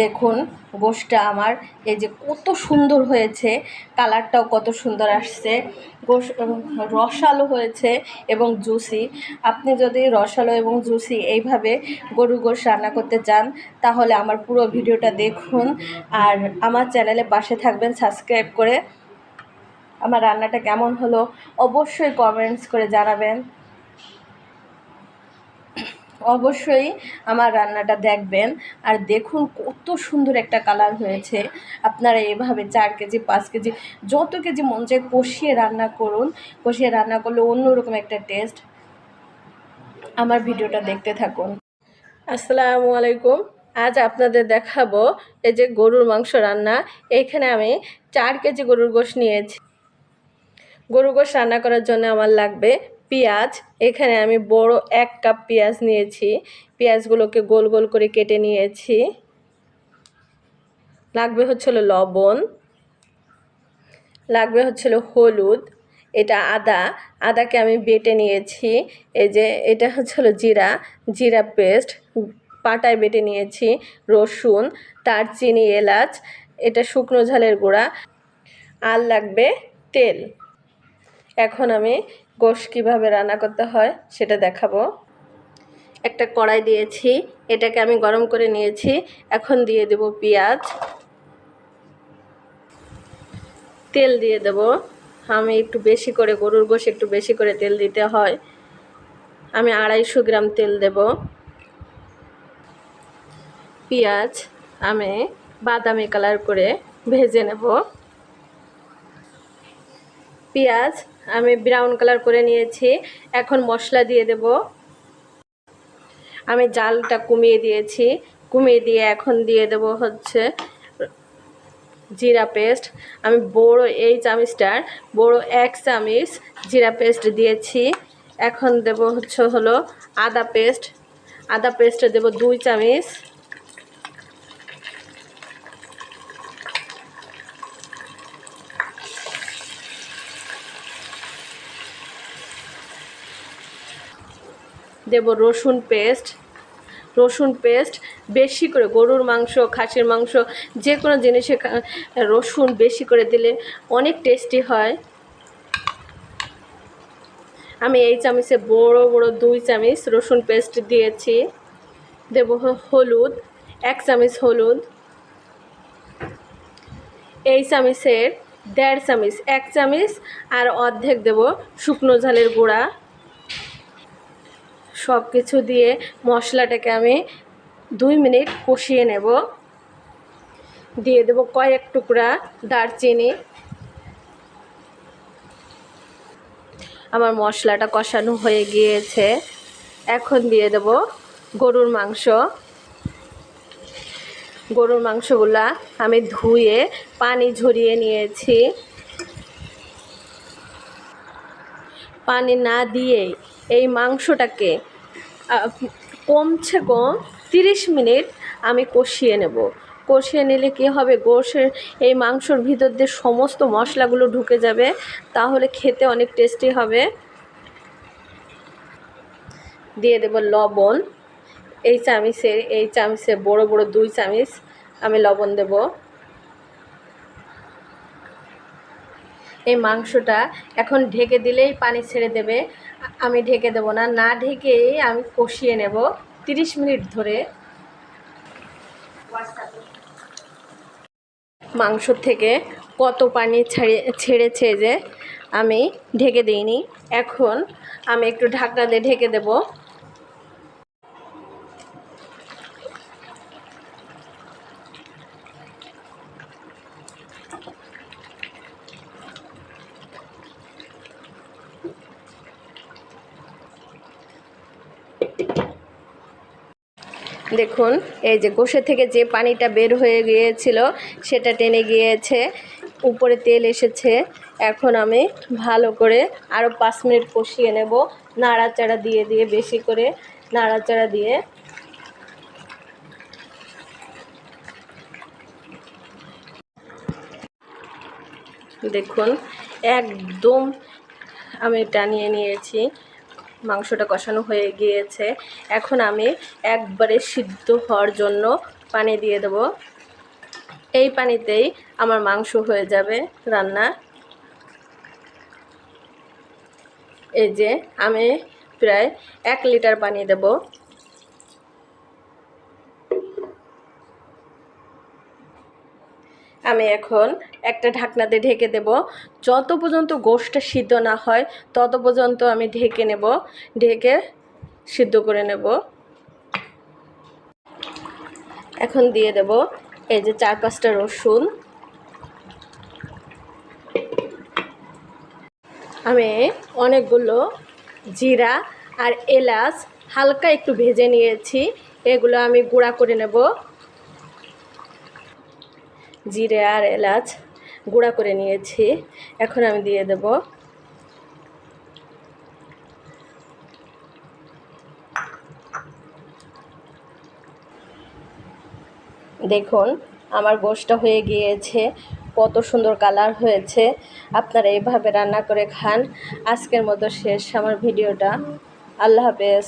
দেখুন গোশটা আমার এই যে কত সুন্দর হয়েছে, কালারটাও কত সুন্দর আসছে, গোশ রসালো হয়েছে এবং জুসি। আপনি যদি রসালো এবং জুসি এইভাবে গরুর গোশ রান্না করতে চান তাহলে আমার পুরো ভিডিওটা দেখুন আর আমার চ্যানেলে পাশে থাকবেন সাবস্ক্রাইব করে। আমার রান্নাটা কেমন হলো অবশ্যই কমেন্টস করে জানাবেন। অবশ্যই আমার রান্নাটা দেখবেন আর দেখুন কত সুন্দর একটা কালার হয়েছে। আপনারা এভাবে 4 কেজি 5 কেজি যত কেজি মন চায় কষিয়ে রান্না করুন, কষিয়ে রান্না করলে অন্যরকম একটা টেস্ট। আমার ভিডিওটা দেখতে থাকুন। আসসালামু আলাইকুম। আজ আপনাদের দেখাবো এই যে গরুর মাংস রান্না। এইখানে আমি 4 কেজি গরুর গোশ নিয়েছি। গরুর গোশ রান্না করার জন্য আমার লাগবে পেঁয়াজ। এখানে আমি বড় 1 কাপ পেঁয়াজ নিয়েছি। পেঁয়াজগুলোকে গোল গোল করে কেটে নিয়েছি। লাগবে হচ্ছিল লবণ, লাগবে হচ্ছিল হলুদ, এটা আদা, আদাকে আমি বেটে নিয়েছি। এই যে এটা হচ্ছিল জিরা, জিরা পেস্ট পাটায় বেটে নিয়েছি। রসুন, দারচিনি, এলাচ, এটা শুকনো ঝালের গুঁড়া। আর লাগবে তেল। এখন আমি গোশ কীভাবে রান্না করতে হয় সেটা দেখাবো। একটা কড়াই দিয়েছি, এটাকে আমি গরম করে নিয়েছি। এখন দিয়ে দেব পেঁয়াজ, তেল দিয়ে দেব। আমি একটু বেশি করে, গরুর গোশ একটু বেশি করে তেল দিতে হয়। আমি 250 গ্রাম তেল দেব। পেঁয়াজ আমি বাদামি কালার করে ভেজে নেব। পেঁয়াজ আমি ব্রাউন কালার করে নিয়েছি। এখন মশলা দিয়ে দেব। আমি জালটা কমিয়ে দিয়েছি, কমিয়ে দিয়ে এখন দিয়ে দেব হচ্ছে জিরা পেস্ট। আমি বড় এই চামচটার বড় 1 চামচ জিরা পেস্ট দিয়েছি। এখন দেব হলো আদা পেস্ট। আদা পেস্ট দেব 2 চামচ। দেব রসুন পেস্ট। রসুন পেস্ট বেশি করে, গরুর মাংস, খাসির মাংস, যে কোনো জিনিসে রসুন বেশি করে দিলে অনেক টেস্টি হয়। আমি এই চামচে বড় বড় 2 চামচ রসুন পেস্ট দিয়েছি। দেব হলুদ, 1 চামচ হলুদ। এই চামচের 1.5 চামচ, 1 চামচ আর অর্ধেক দেব শুকনো ঝালের গুঁড়া। সব কিছু দিয়ে মশলাটাকে আমি 2 মিনিট কষিয়ে নেব। দিয়ে দেব কয়েক টুকরা দারচিনি। আমার মশলাটা কষানো হয়ে গিয়েছে। এখন দিয়ে দেব গরুর মাংস। গরুর মাংসগুলা আমি ধুয়ে পানি ঝরিয়ে নিয়েছি। পানি না দিয়েই এই মাংসটাকে কমছে কম 30 মিনিট আমি কষিয়ে নেব। কষিয়ে নিলে কী হবে, গোশের এই মাংসর ভিতর দিয়ে সমস্ত মশলাগুলো ঢুকে যাবে, তাহলে খেতে অনেক টেস্টি হবে। দিয়ে দেব লবণ। এই চামচে বড় বড় 2 চামচ আমি লবণ দেব। এই মাংসটা এখন ঢেকে দিলেই পানি ছেড়ে দেবে। আমি ঢেকে দেব না, না ঢেকেই আমি কষিয়ে নেব 30 মিনিট ধরে। মাংস থেকে কত পানি ছেড়েছে যে আমি ঢেকে দিইনি। এখন আমি একটু ঢাকনা দিয়ে ঢেকে দেব। দেখুন এই যে গোশে থেকে যে পানিটা বের হয়ে গিয়েছিল সেটা টেনে গিয়েছে, উপরে তেল এসেছে। এখন আমি ভালো করে আরও 5 মিনিট কষিয়ে নেব, নাড়াচাড়া দিয়ে দিয়ে বেশি করে নাড়াচাড়া দিয়ে। দেখুন একদম আমি টানিয়ে নিয়েছি, মাংসটা কষানো হয়ে গিয়েছে। এখন আমি একবারে সিদ্ধ হওয়ার জন্য পানি দিয়ে দেব। এই পানিতেই আমার মাংস হয়ে যাবে রান্না। এই যে আমি প্রায় 1 লিটার পানি দেব। আমি এখন একটা ঢাকনা দিয়ে ঢেকে দেব। যত পর্যন্ত গোশটা সিদ্ধ না হয় তত পর্যন্ত আমি ঢেকে নেব, ঢেকে সিদ্ধ করে নেব। এখন দিয়ে দেব এই যে 4-5টা রসুন। আমি অনেকগুলো জিরা আর এলাচ হালকা একটু ভেজে নিয়েছি, এগুলো আমি গুঁড়া করে নেব। জিরে আর এলাচ গুঁড়া করে নিয়েছি, এখন আমি দিয়ে দেব। দেখুন আমার গোশটা হয়ে গিয়েছে, কত সুন্দর কালার হয়েছে। আপনারা এইভাবে রান্না করে খান। আজকের মতো শেষ আমার ভিডিওটা। আল্লাহ হাফেজ।